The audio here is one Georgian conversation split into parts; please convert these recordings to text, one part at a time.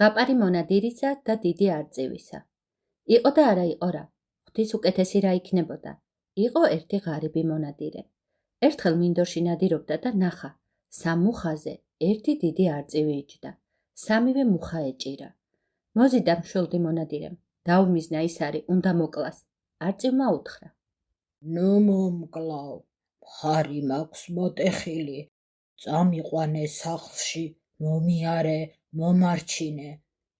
ზღაპარი მონადირისა და დიდი არწივისა. იყო და არა იყო რა, ღვთის უკეთესი რა იქნებოდა. იყო ერთი ღარიბი მონადირე. ერთხელ მინდორში ნადირობდა და ნახა, სამ მუხაზე ერთი დიდი არწივი იჯდა. სამივე მუხა ეჭირა. მოზიდა მშველდი მონადირემ, დაუმიზნა ის არის, უნდა მოკლას. არწივმა უთხრა: ნუ მომკლავ, მხარი მაქვს მოტეხილი, წამიყვანე სახლში, მომიარე, მომარჩინე,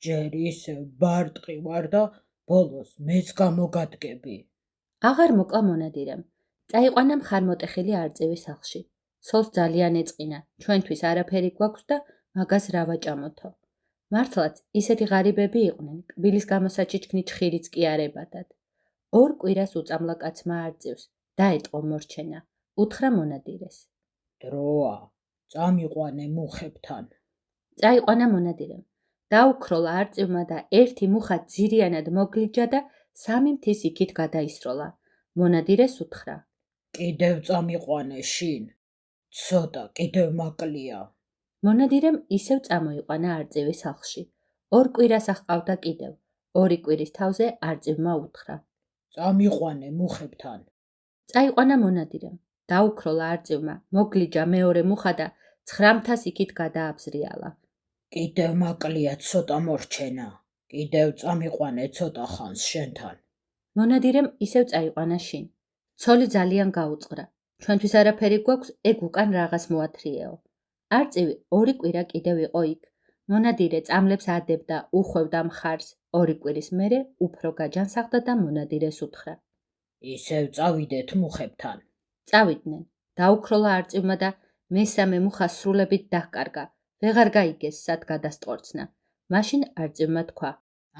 ჯერ ისევ ბარტყი ვარ და ბოლოს მეც გამოგადგები. აღარ მოკლა მონადირემ. წაიყვანა მხარმოტეხილი არწივი სახლში. ცოლს ძალიან ეწყინა, ჩვენთვის არაფერი გვაქვს და მაგას რა ვაჭამოთო. მართლაც ისეთი ღარიბები იყვნენ, კბილის გამოსაჩიჩქნი ჩხირიც კი არ ებადათ. ორ კვირას უწამლა კაცმა არწივს, დაეტყო მორჩენა, უთხრა მონადირეს: დროა, წამიყვანე მუხებთან. წაიყვანა მონადირემ. დაუქროლა არწივმა და ერთი მუხა ძირიანად მოგლიჯა და სამი მთის იქით გადაისროლა. მონადირეს უთხრა: კიდევ წამიყვანე შინ, ცოტა კიდევ მაკლია. მონადირემ ისევ წამოიყვანა არწივი სახლში. ორ კვირას ახყავდა კიდევ. ორი კვირის თავზე არწივმა უთხრა: წამიყვანე მუხებთან. წაიყვანა მონადირემ. დაუქროლა არწივმა, მოგლიჯა მეორე მუხა და 9 მთას იქით გადააბზრიალა. კიდევ მაკლია ცოტა მორჩენა. კიდევ წამიყვანე ცოტა ხანს შენთან. მონადირემ ისევ წაიყვანა შინ. ცოლი ძალიან გაუწყრა. ჩვენთვის არაფერი გვაქვს, ეგ უკან რაღაც მოათრიეო. არწივი ორი კვირა კიდევ იყო იქ. მონადირე წამლებს ადებდა, უხვევდა მხარს. ორი კვირის მერე უფრო გაჯანსაღდა და მონადირეს უთხრა: ისევ წავიდეთ მუხებთან. წავიდნენ. დაუქროლა არწივმა და მესამე მუხა სრულებით დაჰკარგა. ვეღარ გაიგეს სად გადასტყორცნა. მაშინ არწივმა თქვა: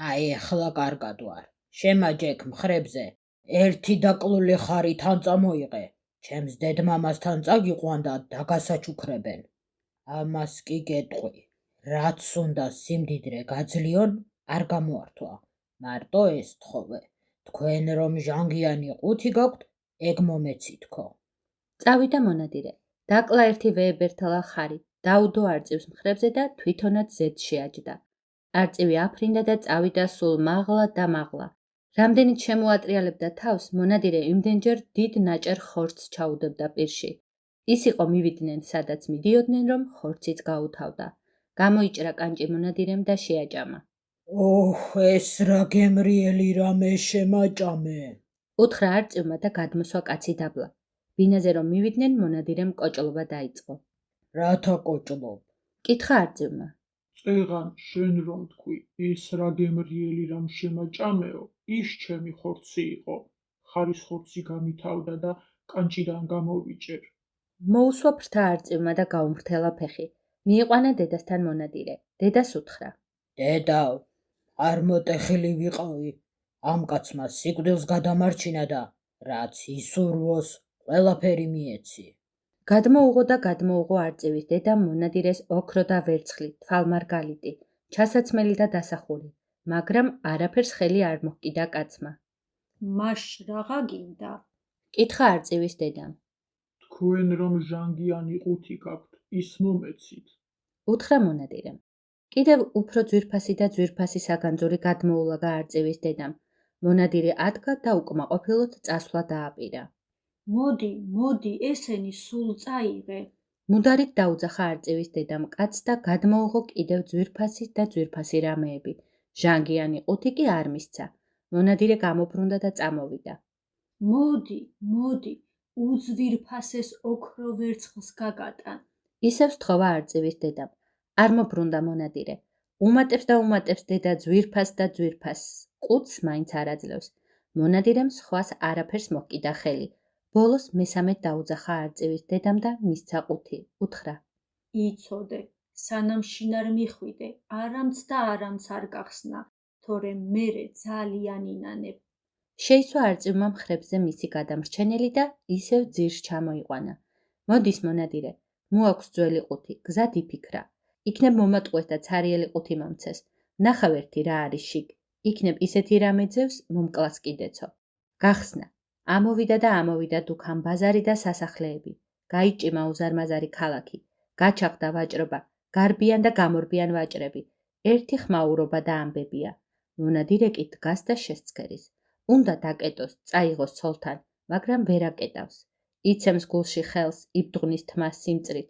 აი ახლა კარგად ვარ. შემაჯექ მხრებზე, ერთი დაკლული ხარი თან წამოიღე. ჩემს დედმამასთან წაგიყვან და დაგასაჩუქრებენ. ამას კი გეტყვი, რაც უნდა სიმდიდრე გაძლიონ, არ გამოართვა. მარტო ეს თხოვე. თქვენ რომ ჟანგიანი ყუთი გაქვთ, ეგ მომეცითქო. წავიდა მონადირე. დაკლა ერთი ვეებერთალა ხარი, დაუდო არწივს მხრებზე და თვითონაც ზედ შეაჯდა. არწივი აფრინდა და წავიდა სულ მაღლა და მაღლა. რამდენიც შემოატრიალებდა თავს, მონადირე იმდენჯერ დიდ ნაჭერ ხორცს ჩაუდებდა პირში. ის იყო მივიდნენ, სადაც მიდიოდნენ, რომ ხორციც გაუთავდა. გამოიჭრა კანჭი მონადირემ და შეაჭამა. ოჰ, ეს რა გემრიელი რამე შემაჭამე. უთხრა არწივმა და გადმოსვა კაცი დაბლა. ბინაზე რომ მივიდნენ, მონადირემ კოჭლობა დაიწყო. რათა კოჭლობ? კითხა არწივმა. წეღან შენ რომ თქვი, ეს რა გემრიელი რამ შემაჭამეო, ის ჩემი ხორცი იყო. ხარის ხორცი გამითავდა და კანჭიდან გამოვიჭერ. მოუსვა ფრთა არწივმა და გაუმრთელა ფეხი. მიიყვანა დედასთან მონადირე. დედას უთხრა: დედავ, არ მოტეხილი ვიყავი. ამ კაცმა სიკვდილს გადამარჩინა და რაც ისურვოს, ყველაფერი მიეცი. გადმოუღო და გადმოუღო არწივის დედამ მონადირეს ოქრო და ვერცხლი, თვალმარგალიტი, ჩასაცმელი და დასახული, მაგრამ არაფერს ხელი არ მოჰკიდა კაცმა. მაშ რაღა გინდა? კითხა არწივის დედამ. თქვენ რომ ჟანგიანი ყუთი გაქვთ, ის მომეცით. უთხრა მონადირემ. კიდევ უფრო ძვირფასი და ძვირფასი საგანძური გადმოულაგა არწივის დედამ. მონადირე ადგა და უკმაყოფილოდ წასვლა დააპირა. მოდი, ესენი სულ წაიღე. მუდარით დაუძახა არწივის დედამ კაცს და გადმოუღო კიდევ ძვირფასი და ძვირფასი რამეები. ჟანგიანი ყუთი კი არ მისცა. მონადირე გამობრუნდა და წამოვიდა. მოდი, უძვირფასეს ოქრო ვერცხლს გაგატან. ისევ სთხოვა არწივის დედამ. არ მობრუნდა მონადირე. უმატებს და უმატებს დედა ძვირფას და ძვირფას. ყუთს მაინც არ აძლევს. მონადირემ სხვას არაფერს მოჰკიდა ხელი. ბოლოს მესამედ დაუძახა არწივის დედამ და მისცა ყუთი. უთხრა: იცოდე, სანამ შინ არ მიხვიდე, არამც და არამც არ გახსნა, თორემ მერე ძალიან ინანებ. შეიცვა არწივმა მხრებზე მისი გადამრჩენელი და ისევ ძირს ჩამოიყვანა. მოდის მონადირე, მოაქვს ძველი ყუთი, გზად იფიქრა. იქნებ მომატყუეს და ცარიელი ყუთი მომცეს. ნახავ ერთი რა არის შიგ. იქნებ ისეთი რამე ძევს, მომკლას კიდეცო. გახსნა. ამოვიდა და ამოვიდა დუქან ბაზარი და სასახლეები. გაიჭიმა უზარმაზარი ქალაქი. გაჩაღდა ვაჭრობა, გარბიან და გამორბიან ვაჭრები. ერთი ხმაურობა და ამბებია. მონადირე კი დგას და შესცქერის. უნდა დაკეტოს, წაიღოს ცოლთან, მაგრამ ვერ აკეტავს. იცემს გულში ხელს, იბდღნის თმას სიმწრით.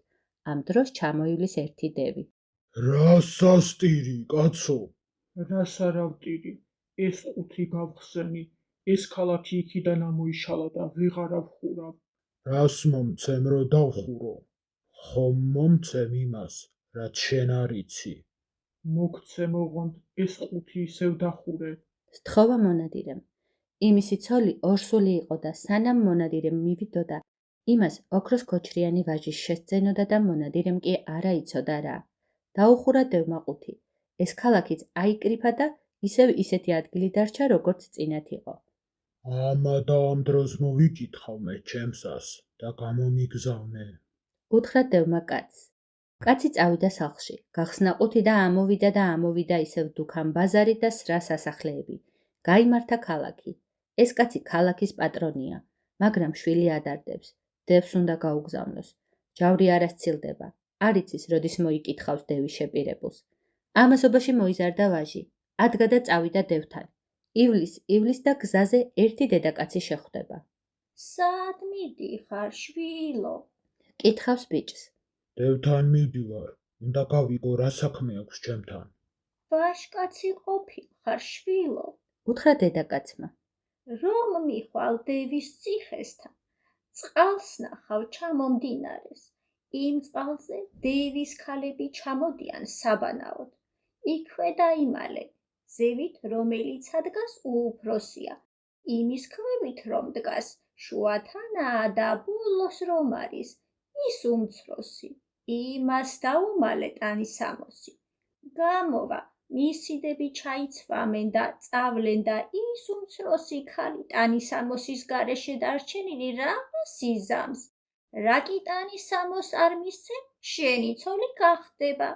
ამ დროს ჩამოივლის ერთი დევი. რა სასტირი, კაცო! რას არა ვტირი, ეს ყუთი გავხსენი, ეს ქალაქი იქიდან ამოიშალა და ვეღარ ავხურავ. რას მომცემ, რომ დავხურო? ხომ მომცემ იმას, რაც შენ არ იცი. მოგცე მოღონდ, ეს ყუთი ისევ დახურე. სთხოვა მონადირემ. იმისი ცოლი ორსული იყო და სანამ მონადირემ მივიდოდა, იმას ოქროს ქოჩრიანი ვაჟი შესძენოდა და მონადირემ კი არა იცოდა რა. დაუხურა დევმა ყუთი. ეს ქალაქიც აიკრიფა და ისევ ისეთი ადგილი დარჩა, როგორც წინათ იყო. ამა და ამ დროს მოვიკითხავ მე ჩემსას და გამომიგზავნე. უთხრა დევმა კაცს. კაცი წავიდა სახლში, გახსნა ყუთი და ამოვიდა ისევ დუქან ბაზარი და სრა სასახლეები. გაიმართა ქალაქი. ეს კაცი ქალაქის პატრონია, მაგრამ შვილი ადარდებს. დევს უნდა გაუგზავნოს. ჯავრი არ ასცილდება. არ იცის, როდის მოიკითხავს დევის შეპირებულს. ამასობაში მოიზარდა ვაჟი. ადგა და წავიდა დევთან. ივლის და გზაზე ერთი დედაკაცი შეხვდება. სად მიდიხარ, შვილო? კითხავს ბიჭს. დევთან მივდივარ, უნდა გავიგო რა საქმე აქვს ჩემთან. ვაჟკაცი ყოფილხარ, შვილო? უთხრა დედაკაცმა. რომ მიხვალ დევის ციხესთან, წყალს ნახავ ჩამომდინარეს. იმ წყალზე დევის ქალები ჩამოდიან საბანაოდ. იქვე დაიმალე, ზევით რომელიც ადგას უუფროსია, იმის ქვევით რომ დგას შუათანაა და ბოლოს რომ არის ის უმცროსი, იმას დაუმალე ტანისამოსი. გამოვა, მისიდები ჩაიცვამენ და წავლენ და ის უმცროსი ქალი ტანისამოსის გარეშე დარჩენილი რამას იზამს. რა კი ტანისამოს არ მისცემ, შენი ცოლი გახდება.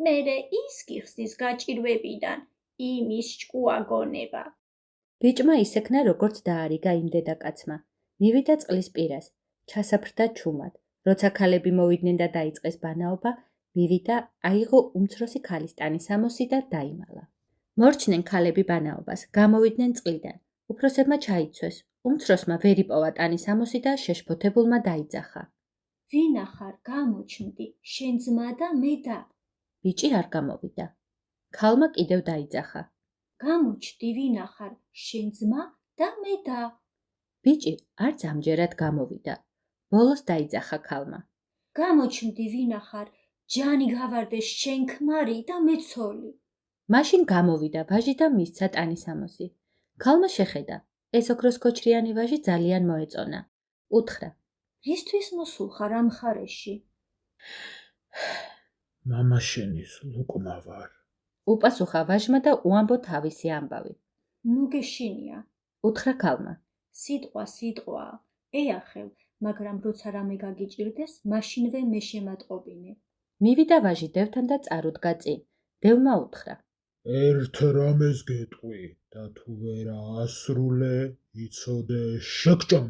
მერე ის გიხსნის გაჭირვებიდან, იმის ჭკუა გონება. ბიჭმა ისექნა, როგორც დაარიგა იმ დედაკაცმა. მივიდა წყლის პირას, ჩასაფრდა ჩუმად. როცა ქალები მოვიდნენ და დაიწყეს ბანაობა, მივიდა, აიღო უმცროსი ქალის ტანისამოსი და დაიმალა. მორჩნენ ქალები ბანაობას, გამოვიდნენ წყლიდან. უფროსებმა ჩაიცვეს. უმცროსმა ვერ იპოვა ტანისამოსი და შეშფოთებულმა დაიძახა. ვინახარ, გამოჩნდი, შენ ძმა და მე და. ბიჭი არ გამოვიდა. ქალმა კიდევ დაიძახა. გამოჩდი, ვინახარ, შენ ძმა და მე და. ბიჭი არც ამჯერად გამოვიდა. ბოლოს დაიძახა ქალმა. გამოჩნდი, ვინახარ, ჯანი გავარდეს შენ ქმარი და მე ცოლი. მაშინ გამოვიდა ვაჟი და მისცა ტანისამოსი. ქალმა შეხედა. ეს ოქროს ქოჩრიანი ვაჟი ძალიან მოეწონა. უთხრა. რისთვის მოსულხარ ამ მხარეში? მამა შენის ლუკმა ვარ. უპასუხა ვაჟმა და უამბო თავისი ამბავი. ნუ გეშინია. უთხრა ქალმა. სიტყვაა. ეახევ, მაგრამ როცა რამე გაგიჭირდეს, მაშინვე მე შემატყობინე. მივიდა ვაჟი დევთან და წარუდგა წინ. დევმა უთხრა. ერთ რამეს გეტყვი და თუ ვერ ასრულე, იცოდე შეგჭამ.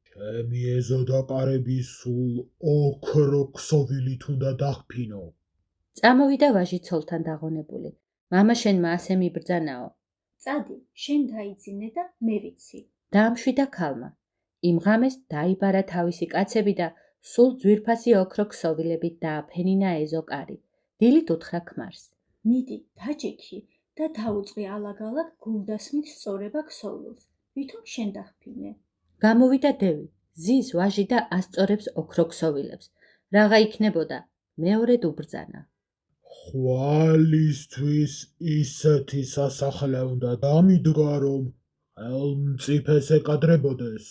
ჩემი ეზოდაკარები სულ ოქრო ქსოვილით უნდა დახფინო. წამოვიდა ვაჟი ცოლთან დაღონებული. მამა შენმა ასე მიბრძანაო. წადი, შენ დაიძინე და მე ვიცი. დაამშვიდა ქალმა. იმ ღამეს დაიბარა თავისი კაცები და სულ ძვირფასი ოქრო ქსოვილებით დააფენინა ეზოკარი. დილით უთხრა ქმარს. მიდი, დაჯექი და დაუწყე ალაგ-ალაგ გულდასმით სწორება ქსოვილს. ვითომ შენ დახფინე. გამოვიდა დევი, ზის ვაჟი და ასწორებს ოქრო ქსოვილებს. რაღა იქნებოდა, მეორედ უბრძანა. ხვალისთვის ისეთი სასახლე უნდა დამიდგა, რომ ხელმწიფეს ეკადრებოდეს.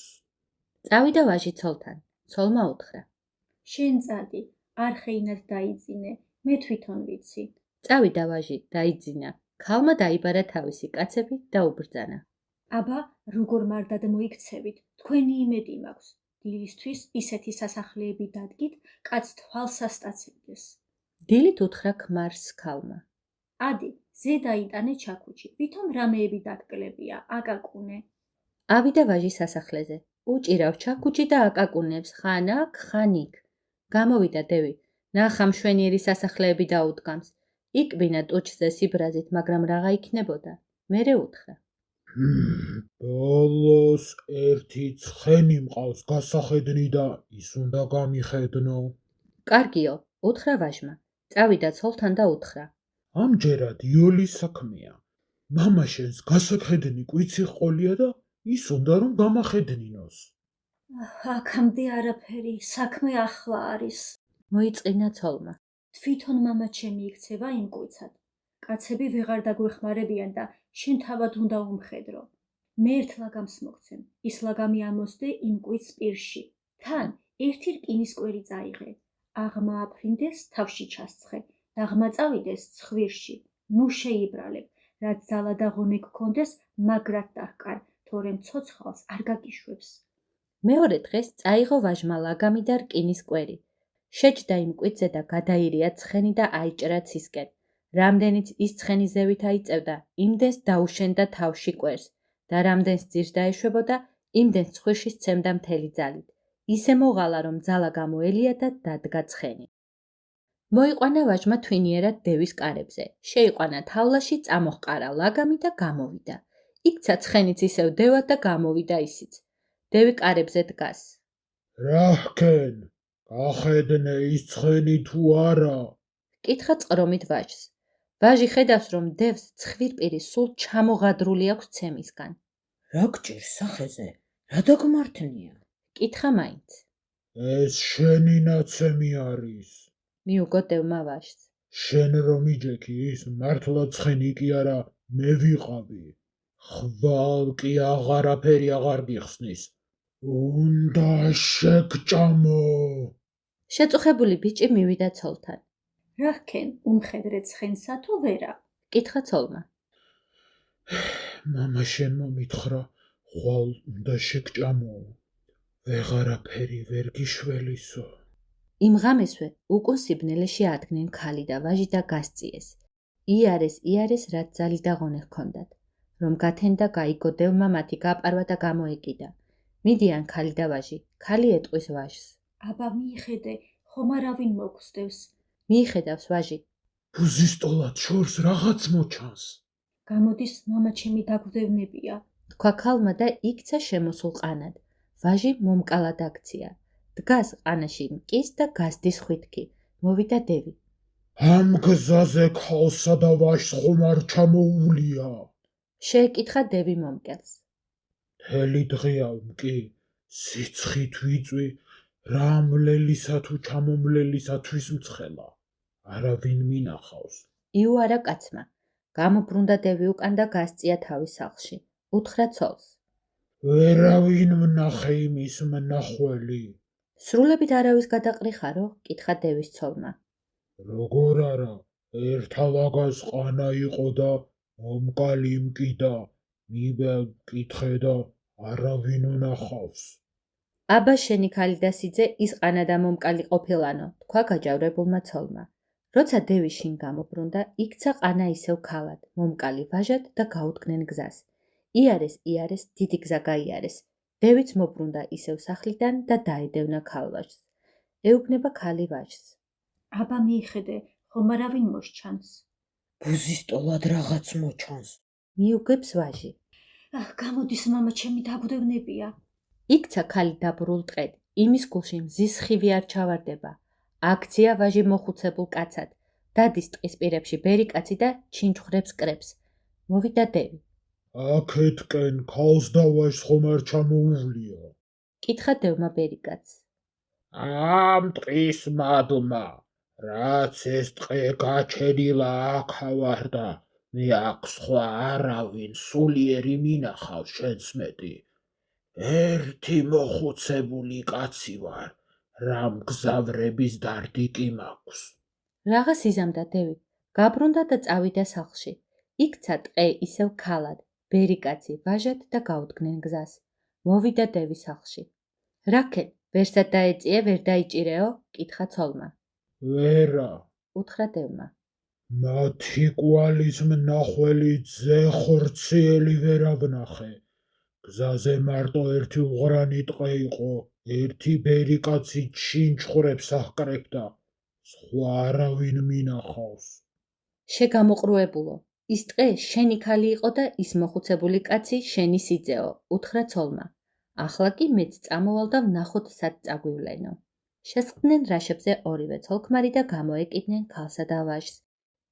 წავიდა ვაჟი ცოლთან. ცოლმა უთხრა. შენ წადი, არხეინად დაიძინე, მე თვითონ ვიცი. წავიდა ვაჟი, დაიძინა. ქალმა დაიბარა თავისი კაცები და უბრძანა. აბა, როგორ მარდად მოიქცევით, თქვენი იმედი მაქვს. დილისთვის ისეთი სასახლეები დადგით, კაც თვალს ასტაცებდეს. დილით უთხრა ქმარს ქალმა. ადი, ზე დაიტანე ჩაქუჩი, ვითომ რამეები დაგკლებია, აკაკუნე. ავიდა ვაჟი სასახლეზე. უჭირავს ჩაქუჩი და აკაკუნებს ხან აქ, ხან იქ. გამოვიდა დევი. ნახა მშვენიერი სასახლეები დაუდგამს. იკბინა ტუჩზე სიბრაზით, მაგრამ რაღა იქნებოდა. მერე უთხრა. ბოლოს ერთი ცხენი მყავს გასახედნი და ის უნდა გამიხედნო. კარგიო, უთხრა ვაჟმა. წავიდა ცოლთან და უთხრა. ამჯერად იოლის საქმეა. მამა შენს გასახედნი კვიცი ჰყოლია და ის უნდა რომ გამახედნინოს. აქამდე არაფერი, საქმე ახლა არის. მოიწყინა ცოლმა. თვითონ მამა ჩემი იქცევა იმ კვიცად. კაცები ვეღარ დაგვეხმარებიან და შენ თავად უნდა უმხედრო. მე ერთ ლაგამს მოგცემ, ის ლაგამი ამოსდე იმ კვიცს პირში. თან ერთი რკინის კვერი წაიღე. აღმა აფრინდეს, თავში ჩასცხე. დაღმა წავიდეს ცხვირში. ნუ შეიბრალებ, რაც ძალა და ღონე გქონდეს, მაგრად დაჰკარ, თორემ ცოცხალს არ გაგიშვებს. მეორე დღეს წაიღო ვაჟმა ლაგამი და რკინის კვერი. შეჯდა იმ კვიცზე და გადაირია ცხენი და აიჭრა ცისკენ. რამდენიც ის ცხენი ზევით აიწევდა, იმდენს დაუშენდა თავში კვერს და რამდენს ძირს დაეშვებოდა, იმდენს ცხვირში სცემდა მთელი ძალით. ისე მოღალა, რომ ძალა გამოელია და დადგა ცხენი. მოიყვანა ვაჟმა თვინიერად დევის კარებზე. შეიყვანა თავლაში, წამოჰყარა ლაგამი და გამოვიდა. იქცა ცხენიც ისევ დევად და გამოვიდა ისიც. დევი კარებზე დგას. რა ჰქენ? გახედნე ის ცხენი თუ არა? კითხა წყრომით ვაჟს. ვაჟი ხედავს, რომ დევს ცხვირპირი სულ ჩამოღადრული აქვს ცემისგან. რა გჭირს სახეზე? რა დაგმართნია? კითხა მაინც. ეს შენი ნაცემი არის. მიუგო დევმა ვაჟს. შენ რომ იჯექი ის მართლა ცხენი კი არა, მე ვიყავი. ხვალ კი აღარაფერი აღარ გიხსნის. უნდა შეგჭამო. შეწუხებული ბიჭი მივიდა ცოლთან. რა ჰქენ, უმხედრე ცხენსა თუ ვერა? კითხა ცოლმა. მამა შენ მომითხრა, ხვალ უნდა შეგჭამო. ვეღარაფერი ვერ გიშველისო. იმ ღამესვე უკուն სიბნელეში ადგნენ ქალი და ვაჟი და გასწიეს. იარეს, რაც ძალი და ღონე ჰქონდათ. რომ გათენ და გაიგო დევმა მათი გაპარვა და გამოეკიდა. მიდიან ქალი და ვაჟი, ქალი ეტყვის ვაჟს. აბა მიიხედე, ხომ არავინ მოგსდევს. მიიხედავს ვაჟი. ბუზისტოლად შორს რაღაც მოჩანს. გამოდის მამა ჩემი დაგვდევნებია. თქვა ქალმა და იქცა შემოსულ ყანად. ვაჟი მომკალად აქცია. დგას ყანაში მკის და გასდის ხვიტკი. მოვიდა დევი. ამ გზაზე ქალსა და ვაჟს ხომ არ ჩამოუვლია? შეეკითხა დევი მომკელს. მთელი დღეა მკი, სიცხით ვიწვი, რამლელისა თუ ჩამომლელისათვის მცხელა. არავინ მინახავს. იუარა კაცმა. გამობრუნდა დევი უკან და გასწია თავის სახლში. უთხრა ცოლს. ვერავინ ვნახე იმის მნახველი. სრულებით არავის გადაყრიხარო? კითხა დევის ცოლმა. როგორ არა, ერთა ლაგას ყანა იყო და მომკალი მკიდა, მიბა კითხე და არავინ ვნახავს. აბა შენი ქალი და სიძე ის ყანა და მომკალი ყოფილანო, თქვა გაჯავრებულმა ცოლმა. როცა დევი შინ გამობრუნდა, იქცა ყანა ისევ ქალად, მომკალი ვაჟად და გაუდგნენ გზას. იარეს, დიდი გზა გაიარეს. დევიც მობრუნდა ისევ სახლიდან და დაედევნა ქალვაჟს. ეუბნება ქალი ვაჟს. აბა მიიხედე, ხომ არავინ მოსჩანს. ბუზისტოლად რაღაც მოჩანს. მიუგებს ვაჟი. გამოდის მამა ჩემი დაგვდევნებია. იქცა ქალი დაბრულ ტყედ, იმის გულში მზის ხივი არ ჩავარდება. აქცია ვაჟი მოხუცებულ კაცად. დადის ტყის პირებში ბერი კაცი და ჩინჩხრებს კრებს. მოვიდა დევი. აქეთკენ ქალს და ვაჟს ხომ არ ჩამოუვლია? კითხა დევმა ბერი კაცს. ამ ტყის მადლმა, რაც ეს ტყე გაჩენილა აქავარ და მე აქ სხვა არავინ სულიერი მინახავს შენს მეტი. ერთი მოხუცებული კაცი ვარ, რამ გზავრების დარდი კი მაქვს. რაღაც იზამდა დევი, გაბრუნდა და წავიდა სახლში. იქცა ტყე ისევ ქალად, ბერი კაცი ვაჟად და გაუდგნენ გზას. მოვიდა დევი სახლში. რაკენ, ვერსად დაეწიე, ვერ დაიჭირეო? კითხა ცოლმა. ვერა, უთხრა დევმა. მათი კვალის მნახველი ძეხორციელი ვერა ვნახე. გზაზე მარტო ერთი უღრანი ტყე იყო, ერთი ბერი კაცი ჩინჩხრებს აჰკრებდა, სხვა არავინ მინახავს. შეგამოყრუებულო, ის ტყე შენი ქალი იყო და ის მოხუცებული კაცი შენი სიძეო, უთხრა ცოლმა. ახლა კი მეც წამოვალ და ვნახოთ სად წაგვივლენო. შესწყდნენ რაშებზე ორივე ცოლ-ქმარი და გამოეკიდნენ ქალსა და ვაჟს.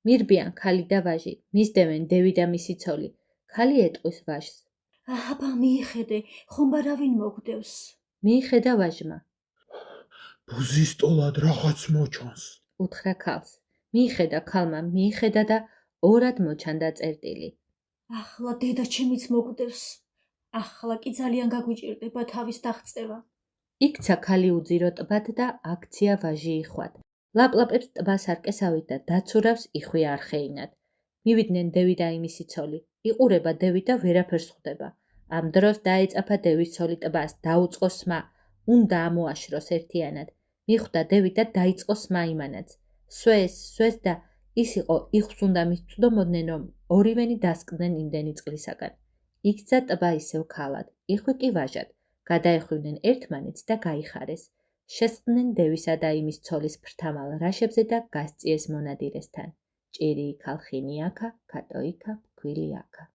მირბიან ქალი და ვაჟი, მისდევენ დევი და მისი ცოლი. ქალი ეტყვის ვაჟს. აბა მიიხედე, ხომ არავინ მოგდევს. მიიხედა ვაჟმა, ბუზისტოლად რაღაც მოჩანს. უთხრა ქალს. მიიხედა ქალმა, მიიხედა და ორად მოჩანდა წერტილი. ახლა დედა ჩემიც მოგდევს. ახლა კი ძალიან გაგვიჭირდება თავის დაღწევა. იქცა ქალი უძირო ტბად და აქცია ვაჟი იხვად. ლაპლაპებს ტბას არკესავით და დაცურავს იხვი არხეინად. მივიდნენ დევი და იმისი ცოლი. იყურება დევი და ვერაფერს ხვდება. ამ დროს დაეწაფა დევის ცოლი ტბას, დაუწყო სმა, უნდა ამოაშროს ერთიანად. მიხვდა დევი და დაიწყო სმა იმანაც. სვეს და ის იყო იხვს უნდა მისწვდომოდნენ, რომ ორივენი დასკდნენ იმდენი წყლისაგან. იქცა ტბა ისევ ქალად, იხვი კი ვაჟად. გადაეხვიდნენ ერთმანეთს და გაიხარეს. შესწყდნენ დევისა და იმის ცოლის ფრთამალ რაშებზე და გასწიეს მონადირესთან. ჭირი იქა, ლხინი აქა, ქატო იქა, ფქვილი აქა.